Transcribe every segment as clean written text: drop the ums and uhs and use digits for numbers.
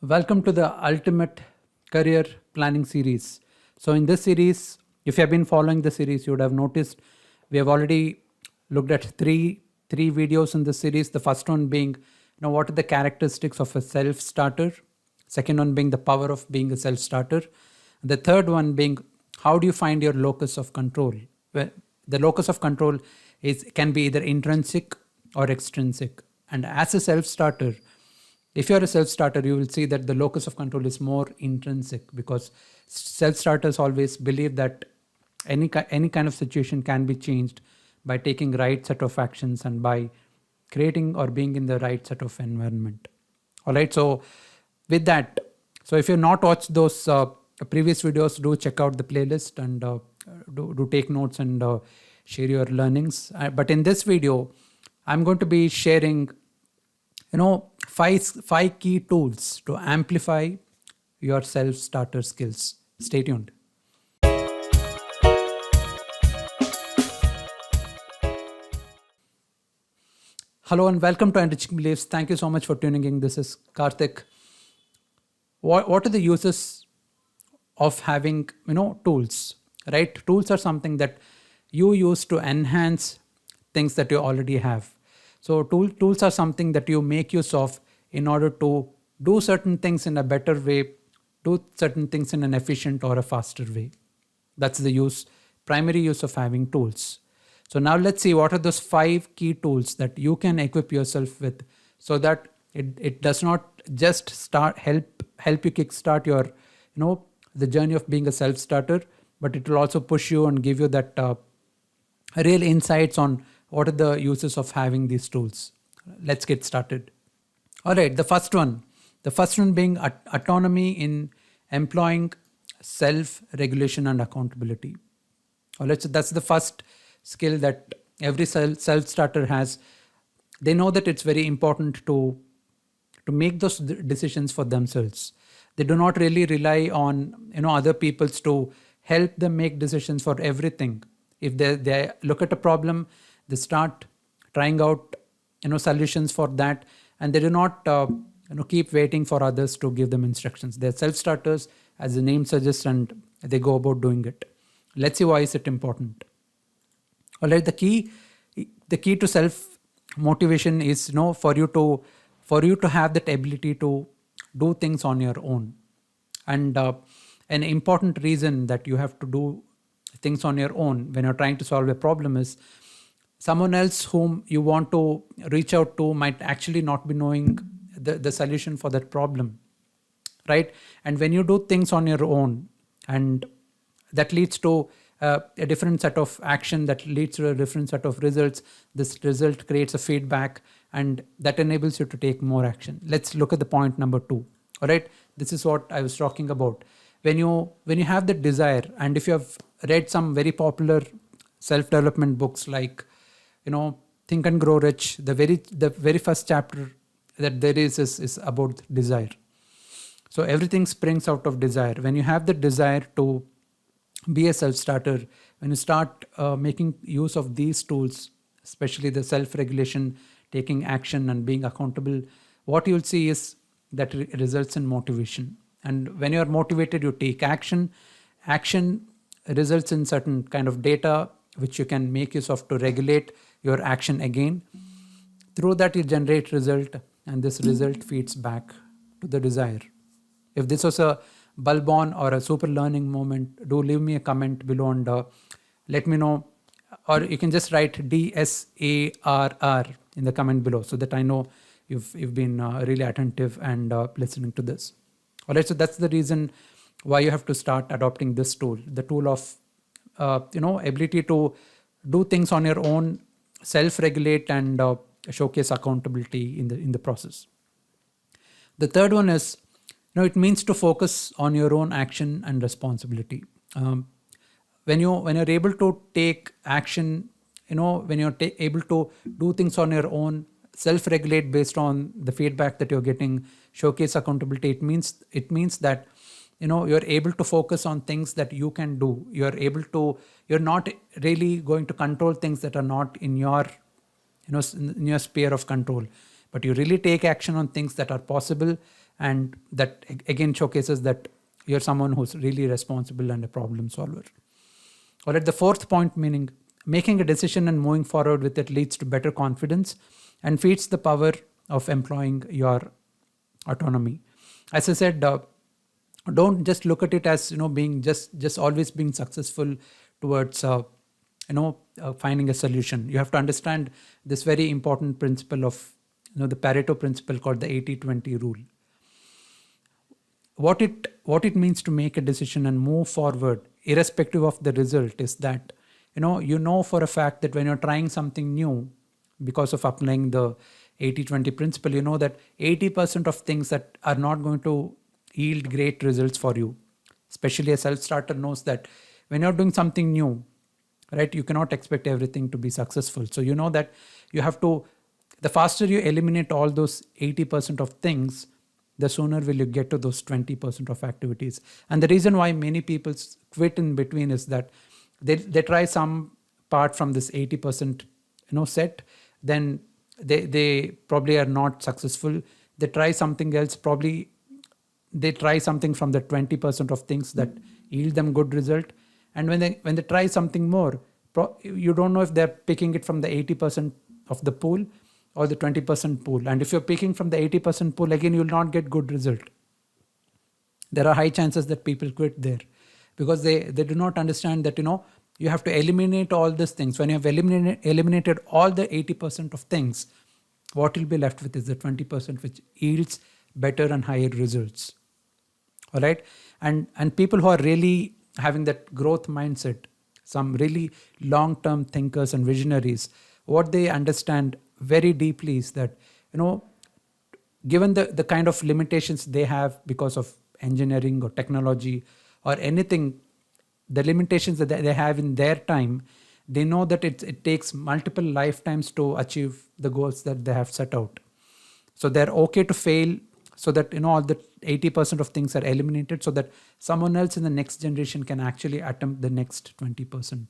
Welcome to the Ultimate Career Planning Series. So, in this series, if you have been following the series, you would have noticed we have already looked at three videos in the series. The first one being, what are the characteristics of a self-starter? Second one being the power of being a self-starter. The third one being, how do you find your locus of control? Well, the locus of control can be either intrinsic or extrinsic. And as a self-starter, if you're a self-starter, you will see that the locus of control is more intrinsic, because self-starters always believe that any kind of situation can be changed by taking right set of actions and by creating or being in the right set of environment. All right. So with that, so if you've not watched those previous videos, do check out the playlist and do take notes and share your learnings. But in this video, I'm going to be sharing five key tools to amplify your self-starter skills. Stay tuned. Hello and welcome to Enriching Beliefs. Thank you so much for tuning in. This is Karthik. What are the uses of having tools? Right? Tools are something that you use to enhance things that you already have. So tools are something that you make use of in order to do certain things in a better way, do certain things in an efficient or a faster way. That's the primary use of having tools. So now let's see what are those 5 key tools that you can equip yourself with, so that it does not just help you kickstart your the journey of being a self-starter, but it will also push you and give you that real insights on what are the uses of having these tools. Let's get started. All right, the first one being autonomy in employing self-regulation and accountability. All right, so that's the first skill that every self-starter has. They know that it's very important to make those decisions for themselves. They do not really rely on other people's to help them make decisions for everything. If they look at a problem, they start trying out solutions for that, and they do not keep waiting for others to give them instructions. They're self-starters, as the name suggests, and they go about doing it. Let's see why is it important. All right, the key to self motivation is for you to have that ability to do things on your own. And an important reason that you have to do things on your own when you're trying to solve a problem is someone else whom you want to reach out to might actually not be knowing the solution for that problem, right? And when you do things on your own, and that leads to a different set of action, that leads to a different set of results. This result creates a feedback, and that enables you to take more action. Let's look at the point number 2. All right, this is what I was talking about. When you have the desire, and if you have read some very popular self-development books like Think and Grow Rich, the very first chapter that there is about desire. So everything springs out of desire. When you have the desire to be a self-starter, when you start making use of these tools, especially the self-regulation, taking action and being accountable, what you'll see is that results in motivation. And when you're motivated, you take action. Action results in certain kind of data which you can make use of to regulate your action again. Through that, you generate result, and this result feeds back to the desire. If this was a bulb on or a super learning moment, do leave me a comment below and let me know. Or you can just write DSARR in the comment below, so that I know you've been really attentive and listening to this. All right, so that's the reason why you have to start adopting this tool, the tool of ability to do things on your own, self-regulate, and showcase accountability in the process. The third one is, it means to focus on your own action and responsibility. When you're able to take action, when you're able to do things on your own, self-regulate based on the feedback that you're getting, showcase accountability, it means that you're able to focus on things that you can do. You're not really going to control things that are not in your in your sphere of control, but you really take action on things that are possible, and that again showcases that you're someone who's really responsible and a problem solver. Or at the fourth point, meaning making a decision and moving forward with it leads to better confidence and feeds the power of employing your autonomy. As I said, don't just look at it as being just always being successful towards finding a solution. You have to understand this very important principle of the Pareto principle called the 80-20 rule. What it means to make a decision and move forward irrespective of the result is that for a fact that when you're trying something new, because of applying the 80-20 principle, you know that 80% of things that are not going to yield great results for you. Especially a self-starter knows that when you're doing something new, right, you cannot expect everything to be successful. So you know that you have to, the faster you eliminate all those 80% of things, the sooner will you get to those 20% of activities. And the reason why many people quit in between is that they try some part from this 80% set, then they probably are not successful. They try something else, probably they try something from the 20% of things that yield them good result. And when they try something more, you don't know if they're picking it from the 80% of the pool or the 20% pool. And if you're picking from the 80% pool, again, you'll not get good result. There are high chances that people quit there because they do not understand that, you have to eliminate all these things. When you have eliminated all the 80% of things, what you'll be left with is the 20% which yields better and higher results. All right. And people who are really having that growth mindset, some really long-term thinkers and visionaries, what they understand very deeply is that, given the kind of limitations they have because of engineering or technology or anything, the limitations that they have in their time, they know that it takes multiple lifetimes to achieve the goals that they have set out. So they're okay to fail so that, all the 80% of things are eliminated so that someone else in the next generation can actually attempt the next 20%.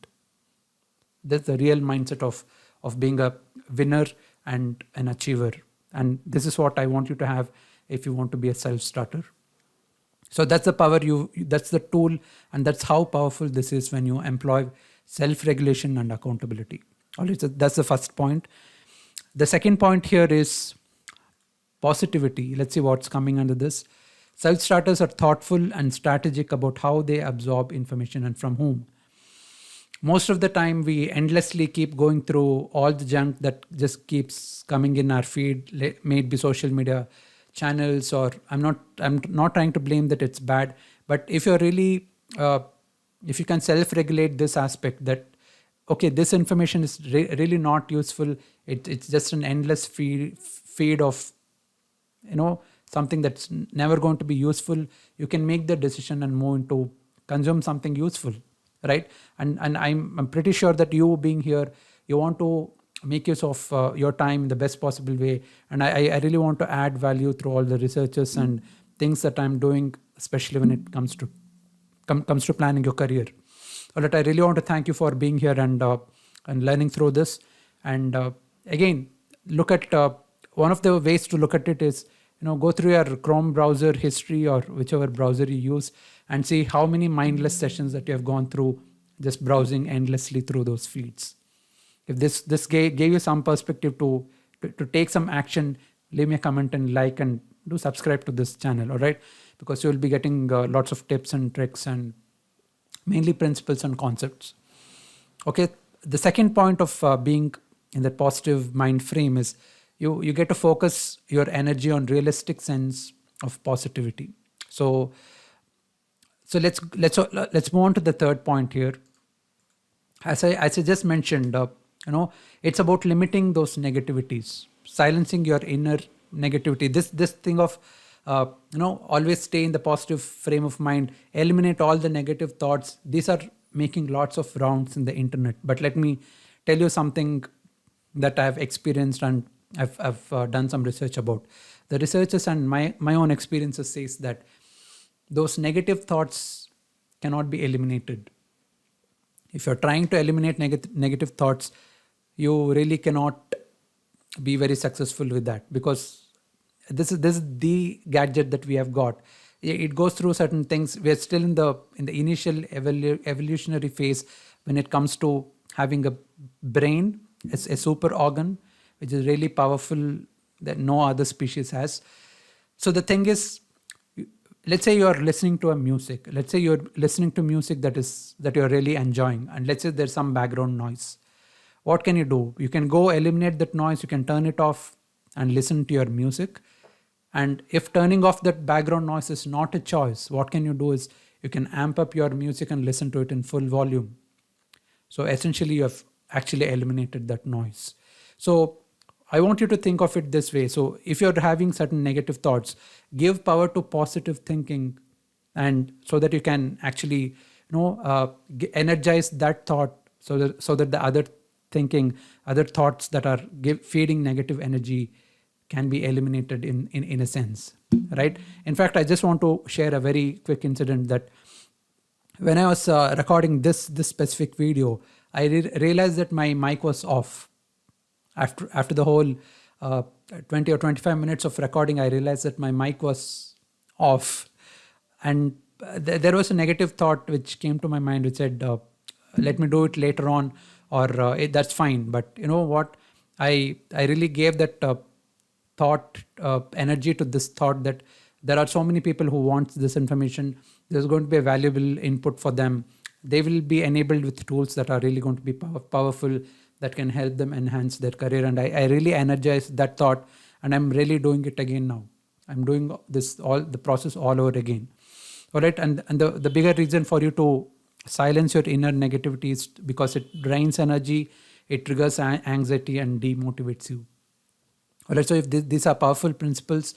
That's the real mindset of being a winner and an achiever. And this is what I want you to have if you want to be a self-starter. So that's the power that's the tool, and that's how powerful this is when you employ self-regulation and accountability. All right, so that's the first point. The second point here is positivity. Let's see what's coming under this. Self-starters are thoughtful and strategic about how they absorb information and from whom. Most of the time, we endlessly keep going through all the junk that just keeps coming in our feed, may it be social media channels, or I'm not trying to blame that it's bad, but if you're really, if you can self-regulate this aspect that, okay, this information is really not useful, it's just an endless feed of, something that's never going to be useful, you can make the decision and move into consume something useful, right? And I'm pretty sure that you being here, you want to make use of your time in the best possible way. And I really want to add value through all the researches and things that I'm doing, especially when it comes to planning your career. All right, I really want to thank you for being here and learning through this. And again, look at one of the ways to look at it is, go through your Chrome browser history or whichever browser you use and see how many mindless sessions that you have gone through just browsing endlessly through those feeds. If this gave you some perspective to take some action, leave me a comment and like and do subscribe to this channel, all right? Because you'll be getting lots of tips and tricks and mainly principles and concepts. Okay, the second point of being in that positive mind frame is you get to focus your energy on realistic sense of positivity. So let's move on to the third point here. As I just mentioned, it's about limiting those negativities, silencing your inner negativity. This thing of always stay in the positive frame of mind, eliminate all the negative thoughts. These are making lots of rounds in the internet. But let me tell you something that I've experienced and I've done some research about. The researchers and my own experiences says that those negative thoughts cannot be eliminated. If you're trying to eliminate negative thoughts, you really cannot be very successful with that, because this is the gadget that we have got. It goes through certain things. We are still in the initial evolutionary phase when it comes to having a brain, as a super organ, which is really powerful, that no other species has. So the thing is, let's say you're listening to a music. Let's say you're listening to music that you're really enjoying, and let's say there's some background noise. What can you do? You can go eliminate that noise. You can turn it off and listen to your music. And if turning off that background noise is not a choice, what can you do is you can amp up your music and listen to it in full volume. So essentially, you have actually eliminated that noise. So I want you to think of it this way. So if you're having certain negative thoughts, give power to positive thinking, and so that you can actually, energize that thought, so that the other thoughts that are feeding negative energy can be eliminated in a sense, right? In fact, I just want to share a very quick incident that when I was recording this specific video, I realized that my mic was off. After the whole 20 or 25 minutes of recording, I realized that my mic was off, and there was a negative thought which came to my mind, which said, "Let me do it later on," or "That's fine." But you know what? I really gave that thought energy to this thought that there are so many people who want this information. There's going to be a valuable input for them. They will be enabled with tools that are really going to be powerful, that can help them enhance their career. And I really energized that thought, and I'm really doing it again now. I'm doing the process all over again. All right. And the bigger reason for you to silence your inner negativity is because it drains energy, it triggers anxiety, and demotivates you. All right. So if these are powerful principles,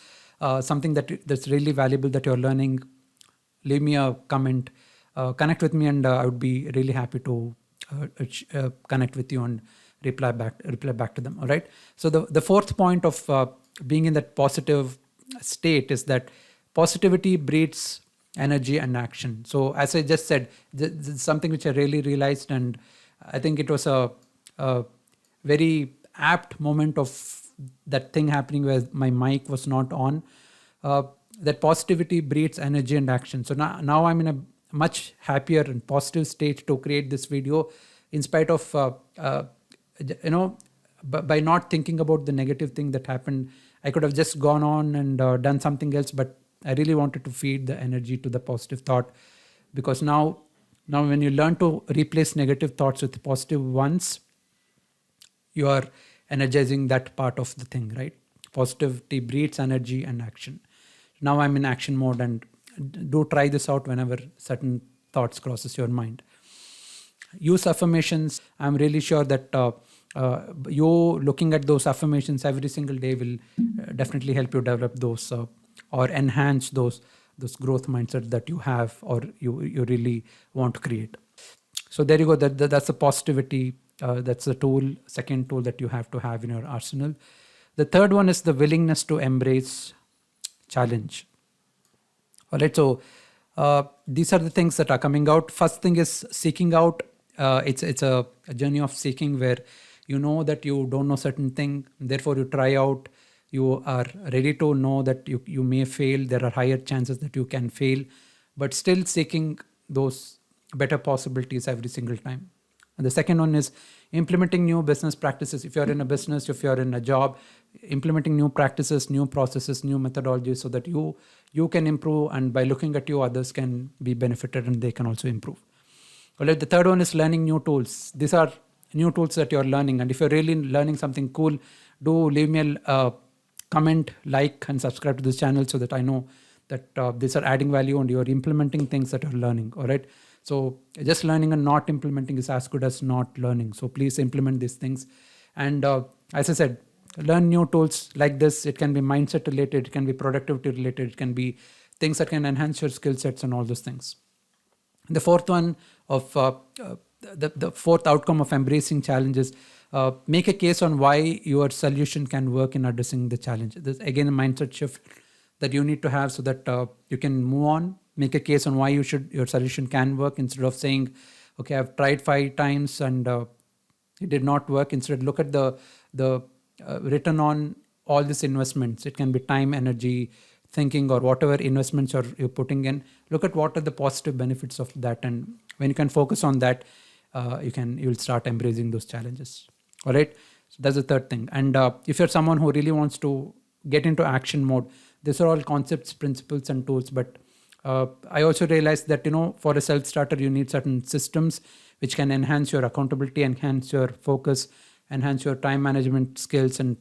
something that's really valuable that you're learning, leave me a comment, connect with me, and I would be really happy to connect with you and reply back to them. All right. So the fourth point of being in that positive state is that positivity breeds energy and action. So as I just said, this is something which I really realized, and I think it was a very apt moment of that thing happening where my mic was not on. That positivity breeds energy and action. So now I'm in a much happier and positive state to create this video, in spite of by not thinking about the negative thing that happened. I could have just gone on and done something else, but I really wanted to feed the energy to the positive thought, because now when you learn to replace negative thoughts with positive ones, you are energizing that part of the thing, right? Positivity breeds energy and action. Now I'm in action mode, and do try this out whenever certain thoughts crosses your mind. Use affirmations. I'm really sure that you looking at those affirmations every single day will definitely help you develop those or enhance those growth mindset that you have, or you really want to create. So there you go. That's the positivity. That's the tool, second tool that you have to have in your arsenal. The third one is the willingness to embrace challenge. All right. So these are the things that are coming out. First thing is seeking out. It's a journey of seeking, where you know that you don't know certain thing, therefore you try out. You are ready to know that you may fail. There are higher chances that you can fail, but still seeking those better possibilities every single time. And the second one is implementing new business practices. If you're in a business, if you're in a job, implementing new practices, new processes, new methodologies, so that you can improve, and by looking at you, others can be benefited and they can also improve. All right, the third one is learning new tools. These are new tools that you're learning, and if you're really learning something cool, do leave me a comment, like, and subscribe to this channel, so that I know that these are adding value and you're implementing things that you're learning. All right. So just learning and not implementing is as good as not learning. So please implement these things. And as I said, learn new tools like this. It can be mindset related, it can be productivity related, it can be things that can enhance your skill sets and all those things. The fourth one of the fourth outcome of embracing challenges, make a case on why your solution can work in addressing the challenge. There's again a mindset shift that you need to have, so that you can move on. Make a case on why your solution can work, instead of saying, okay, I've tried 5 times and it did not work. Instead, look at the return on all these investments. It can be time, energy, thinking, or whatever investments you're putting in. Look at what are the positive benefits of that, and when you can focus on that, you'll start embracing those challenges. All right. So that's the third thing. And if you're someone who really wants to get into action mode, these are all concepts, principles, and tools. But I also realized that for a self starter, you need certain systems which can enhance your accountability, enhance your focus, enhance your time management skills, and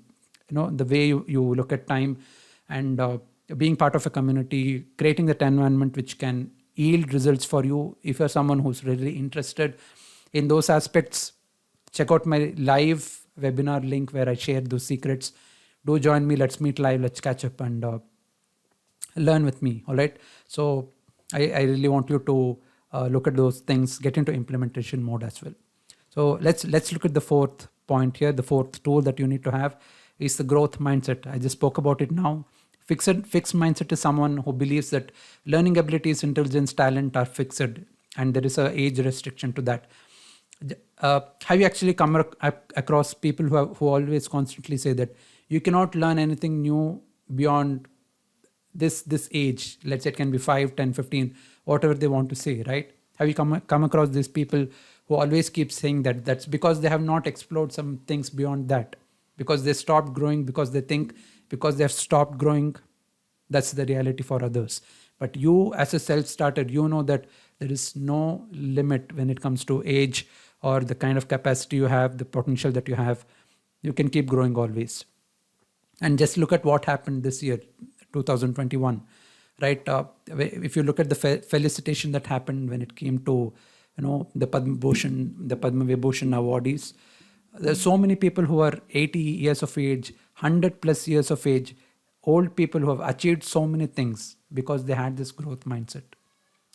the way you look at time, and being part of a community, creating that environment which can yield results for you. If you're someone who's really interested in those aspects, check out my live webinar link where I share those secrets. Do join me. Let's meet live. Let's catch up and learn with me. All right. So I really want you to look at those things, get into implementation mode as well. So let's look at the fourth point here. The fourth tool that you need to have is the growth mindset. I just spoke about it now. Fixed mindset is someone who believes that learning abilities, intelligence, talent are fixed, and there is a age restriction to that. Have you actually come across people who always constantly say that you cannot learn anything new beyond this age? Let's say it can be 5, 10, 15, whatever they want to say, right? Have you come across these people who always keep saying that? That's because they have not explored some things beyond that, because they stopped growing, because they think because they have stopped growing, that's the reality for others. But you as a self-starter, you know that there is no limit when it comes to age or the kind of capacity you have, the potential that you have. You can keep growing always. And just look at what happened this year, 2021, right? If you look at the felicitation that happened when it came to the Padma Vibhushan awardees, there's so many people who are 80 years of age, 100 plus years of age, old people who have achieved so many things because they had this growth mindset,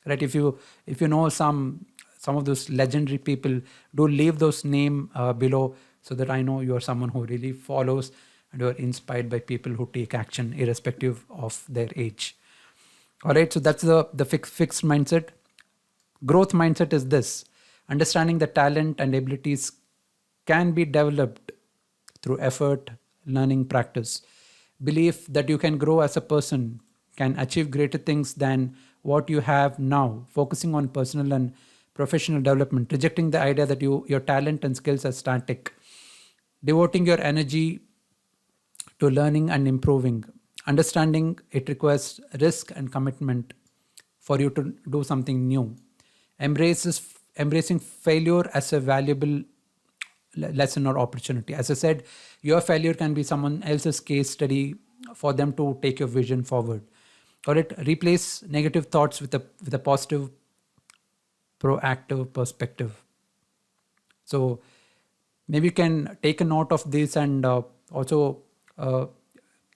right? If you know some of those legendary people, do leave those name below so that I know you are someone who really follows and you are inspired by people who take action irrespective of their age. All right, so that's the fixed mindset. Growth mindset is this: understanding that talent and abilities can be developed through effort, learning, practice. Belief that you can grow as a person, can achieve greater things than what you have now, focusing on personal and professional development, rejecting the idea that your talent and skills are static, devoting your energy to learning and improving, understanding it requires risk and commitment for you to do something new, embracing failure as a valuable lesson or opportunity. As I said, your failure can be someone else's case study for them to take your vision forward. Or replace negative thoughts with a positive, proactive perspective. So maybe you can take a note of this and also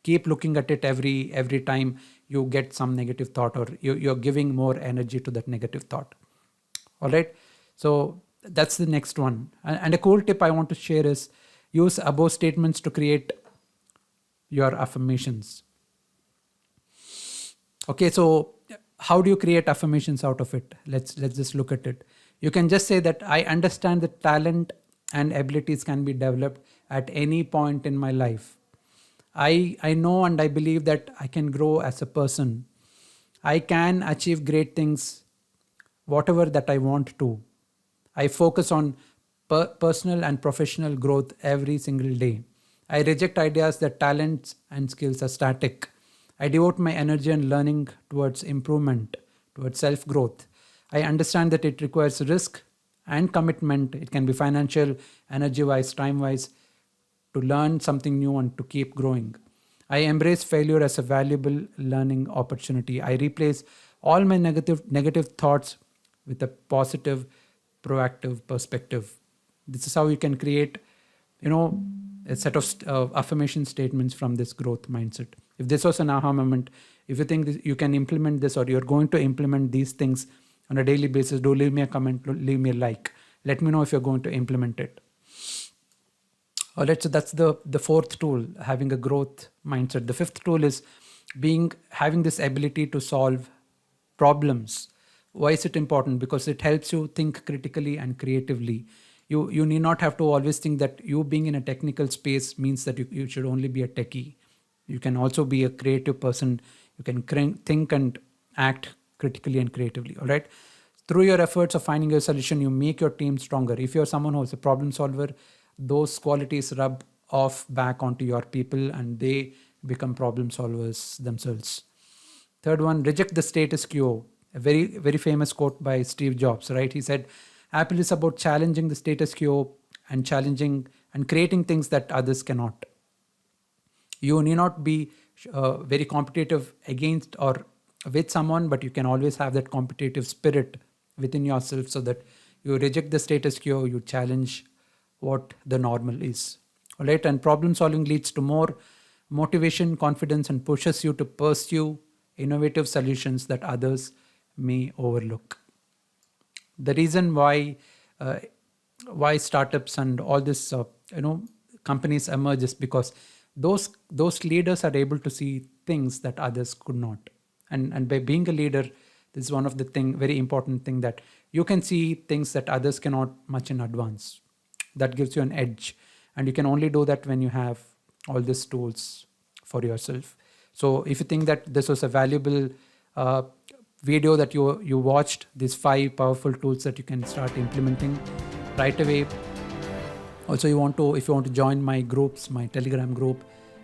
keep looking at it every time you get some negative thought, or you're giving more energy to that negative thought. All right. So that's the next one. And a cool tip I want to share is use above statements to create your affirmations. Okay, so how do you create affirmations out of it? Let's just look at it. You can just say that I understand that talent and abilities can be developed at any point in my life. I know and I believe that I can grow as a person. I can achieve great things, whatever that I want to. I focus on personal and professional growth every single day. I reject ideas that talents and skills are static. I devote my energy and learning towards improvement, towards self-growth. I understand that it requires risk and commitment. It can be financial, energy-wise, time-wise, to learn something new and to keep growing. I embrace failure as a valuable learning opportunity. I replace all my negative thoughts with a positive, proactive perspective. This is how you can create, a set of affirmation statements from this growth mindset. If this was an aha moment, if you think you can implement this or you're going to implement these things on a daily basis, do leave me a comment, leave me a like. Let me know if you're going to implement it. All right, so that's the fourth tool, having a growth mindset. The fifth tool is having this ability to solve problems. Why is it important? Because it helps you think critically and creatively. You need not have to always think that you being in a technical space means that you should only be a techie. You can also be a creative person. You can think and act critically and creatively. All right. Through your efforts of finding a solution, you make your team stronger. If you're someone who's a problem solver, those qualities rub off back onto your people and they become problem solvers themselves. Third one, reject the status quo. A very, very famous quote by Steve Jobs, right? He said, Apple is about challenging the status quo and challenging and creating things that others cannot. You need not be very competitive against or with someone, but you can always have that competitive spirit within yourself so that you reject the status quo, you challenge what the normal is. All right, and problem solving leads to more motivation, confidence, and pushes you to pursue innovative solutions that others may overlook. The reason why startups and all this companies emerge is because those leaders are able to see things that others could not. And by being a leader, this is one of the very important thing, that you can see things that others cannot much in advance. That gives you an edge, and you can only do that when you have all these tools for yourself. So if you think that this was a valuable video that you watched, these 5 powerful tools that you can start implementing right away. Also, if you want to join my groups, my Telegram group,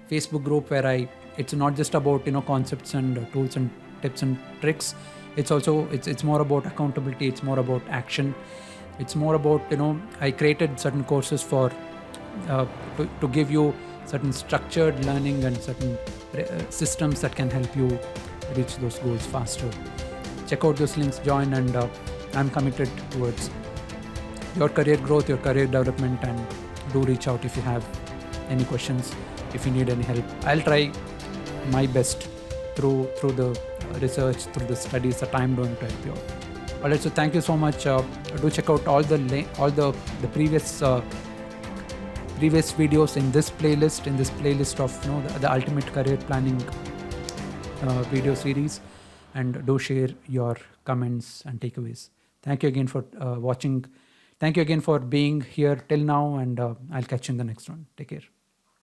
Facebook group, where it's not just about concepts and tools and tips and tricks. It's also it's more about accountability. It's more about action. It's more about I created certain courses for to give you certain structured learning and certain systems that can help you reach those goals faster. Check out those links, join, and I'm committed towards your career growth, your career development, and do reach out if you have any questions, if you need any help. I'll try my best through the research, through the studies that I'm doing to help you out. All right, so thank you so much. Do check out all the previous videos in this playlist of the ultimate career planning video series, and do share your comments and takeaways. Thank you again for watching. Thank you again for being here till now, and I'll catch you in the next one. Take care.